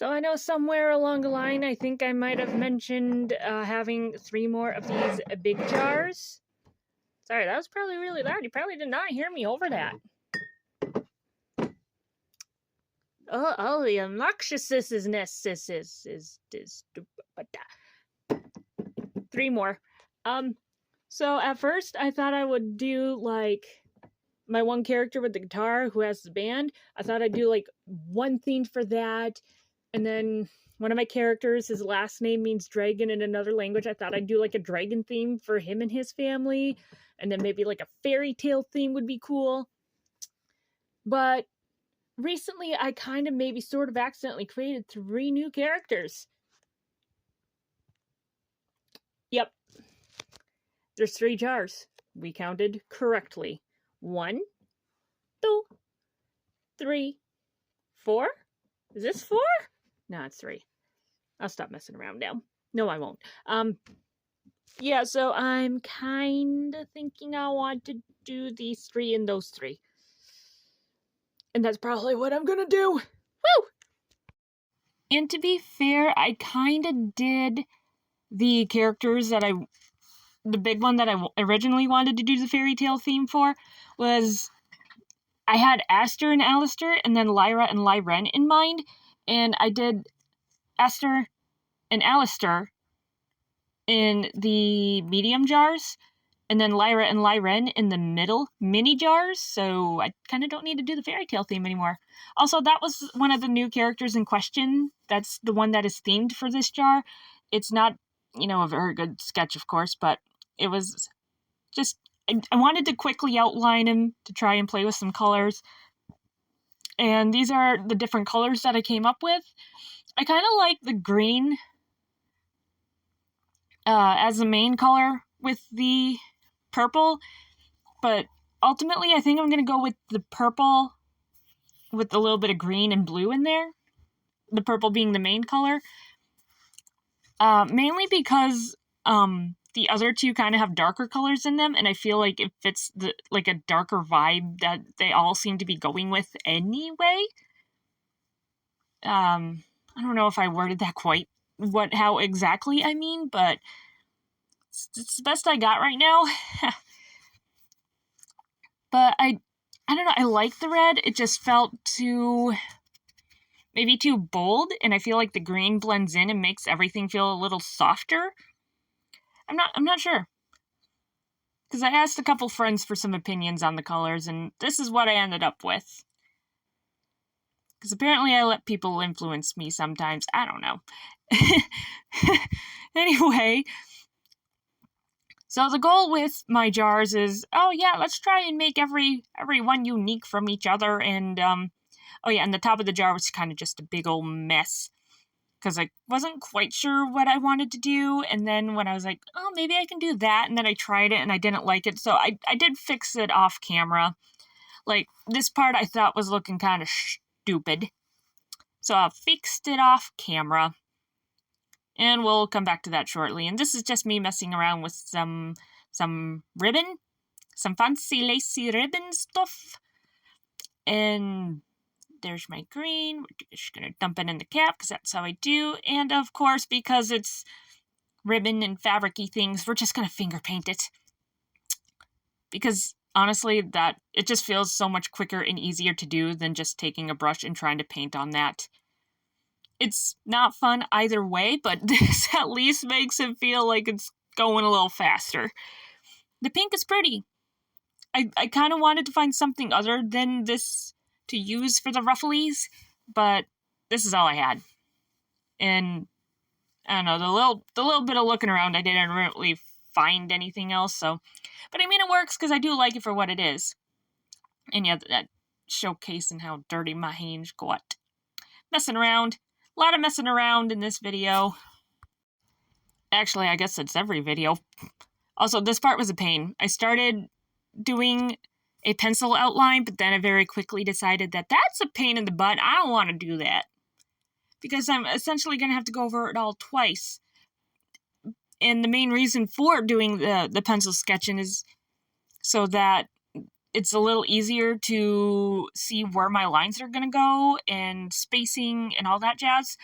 So I know somewhere along the line, I think I might have mentioned having 3 more of these big jars. Sorry, that was probably really loud. You probably did not hear me over that. Oh, the obnoxiousness is 3 more. So at first I thought I would do like my one character with the guitar who has the band. I thought I'd do like one theme for that, and then one of my characters, his last name means dragon in another language. I thought I'd do like a dragon theme for him and his family, and then maybe like a fairy tale theme would be cool. But recently I kind of maybe sort of accidentally created 3 new characters. Yep. There's 3 jars. We counted correctly. 1, 2, 3, 4. Is this 4? No, it's 3. I'll stop messing around now. No, I won't. Yeah, so I'm kind of thinking I want to do these 3 and those 3. And that's probably what I'm gonna do. Woo! And to be fair, I kind of did the characters that the big one that I originally wanted to do the fairy tale theme for was, I had Aster and Alistair and then Lyra and Lyren in mind, and I did Aster and Alistair in the medium jars, and then Lyra and Lyren in the middle mini jars, so I kind of don't need to do the fairy tale theme anymore. Also, that was one of the new characters in question. That's the one that is themed for this jar. It's not, a very good sketch, of course, but it was just, I wanted to quickly outline him to try and play with some colors. And these are the different colors that I came up with. I kind of like the green as the main color with the purple, but ultimately I think I'm going to go with the purple with a little bit of green and blue in there. The purple being the main color. Mainly because the other 2 kind of have darker colors in them, and I feel like it fits a darker vibe that they all seem to be going with anyway. I don't know if I worded that quite how exactly I mean, but it's the best I got right now. But I don't know, I like the red. It just felt maybe too bold, and I feel like the green blends in and makes everything feel a little softer. I'm not sure. Because I asked a couple friends for some opinions on the colors, and this is what I ended up with. Because apparently I let people influence me sometimes. I don't know. Anyway, so the goal with my jars is, let's try and make every one unique from each other. And, and the top of the jar was kind of just a big old mess. Because I wasn't quite sure what I wanted to do, and then when I was like, maybe I can do that, and then I tried it, and I didn't like it, so I did fix it off camera. Like, this part I thought was looking kind of stupid, so I fixed it off camera, and we'll come back to that shortly. And this is just me messing around with some ribbon, some fancy lacy ribbon stuff, and there's my green. We're just going to dump it in the cap because that's how I do. And of course, because it's ribbon and fabric-y things, we're just going to finger paint it. Because honestly, it just feels so much quicker and easier to do than just taking a brush and trying to paint on that. It's not fun either way, but this at least makes it feel like it's going a little faster. The pink is pretty. I kind of wanted to find something other than this to use for the rufflies, but this is all I had. And I don't know, the little bit of looking around, I didn't really find anything else, so, but I mean, it works because I do like it for what it is. And yeah, that showcasing how dirty my hands got. Messing around. A lot of messing around in this video. Actually, I guess it's every video. Also, this part was a pain. I started doing a pencil outline, but then I very quickly decided that that's a pain in the butt. I don't want to do that. Because I'm essentially going to have to go over it all twice. And the main reason for doing the pencil sketching is so that it's a little easier to see where my lines are going to go and spacing and all that jazz.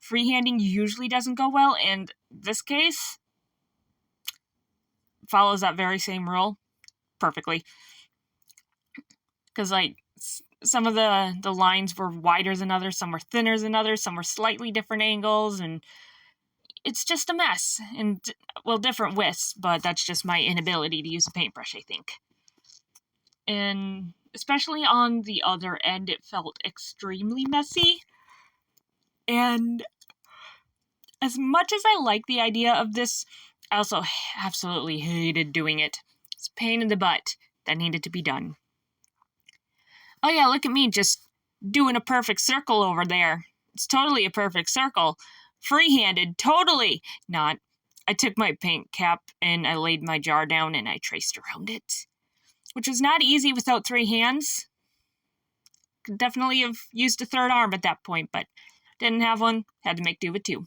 Freehanding usually doesn't go well, and this case follows that very same rule perfectly. Because, like, some of the lines were wider than others, some were thinner than others, some were slightly different angles, and it's just a mess. And, well, different widths, but that's just my inability to use a paintbrush, I think. And especially on the other end, it felt extremely messy. And as much as I like the idea of this, I also absolutely hated doing it. It's a pain in the butt that needed to be done. Oh yeah, look at me just doing a perfect circle over there. It's totally a perfect circle. Free-handed, totally not. I took my paint cap and I laid my jar down and I traced around it, which was not easy without 3 hands. Could definitely have used a third arm at that point, but didn't have one, had to make do with 2.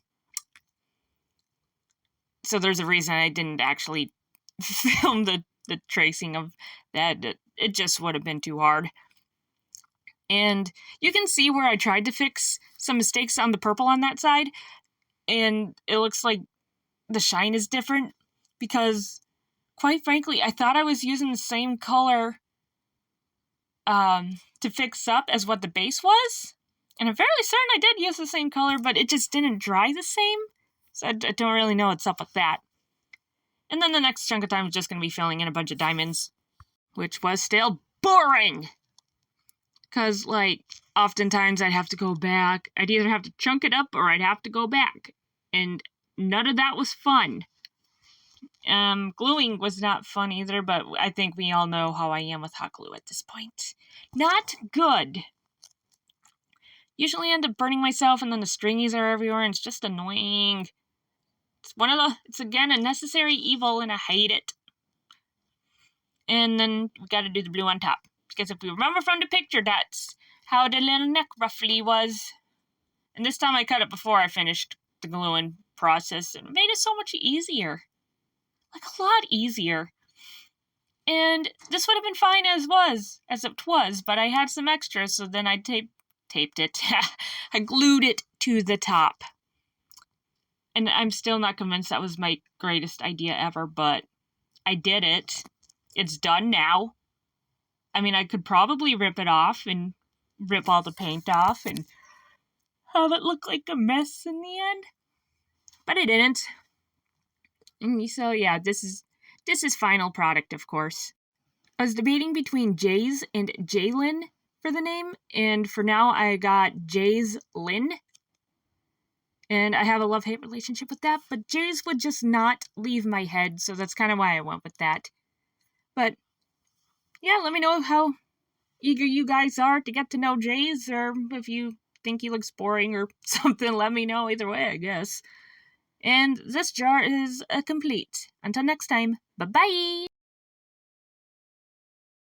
So there's a reason I didn't actually film the tracing of that. It just would have been too hard. And you can see where I tried to fix some mistakes on the purple on that side, and it looks like the shine is different because, quite frankly, I thought I was using the same color to fix up as what the base was, and I'm fairly certain I did use the same color, but it just didn't dry the same, so I don't really know what's up with that. And then the next chunk of time is just going to be filling in a bunch of diamonds, which was still boring. Because, like, oftentimes I'd have to go back. I'd either have to chunk it up or I'd have to go back. And none of that was fun. Gluing was not fun either, but I think we all know how I am with hot glue at this point. Not good. Usually end up burning myself and then the stringies are everywhere and it's just annoying. It's again a necessary evil and I hate it. And then we gotta do the blue on top. Because if we remember from the picture, that's how the little neck roughly was. And this time I cut it before I finished the gluing process, and it made it so much easier. Like, a lot easier. And this would have been fine as it was, but I had some extra, so then I taped it. I glued it to the top. And I'm still not convinced that was my greatest idea ever, but I did it. It's done now. I mean, I could probably rip it off and rip all the paint off and have it look like a mess in the end. But I didn't. And so, yeah, this is final product, of course. I was debating between Jays and Jaylin for the name, and for now I got Jays Lynn. And I have a love-hate relationship with that, but Jays would just not leave my head, so that's kind of why I went with that. But yeah, let me know how eager you guys are to get to know Jays, or if you think he looks boring or something, let me know either way, I guess. And this jar is complete. Until next time, bye-bye!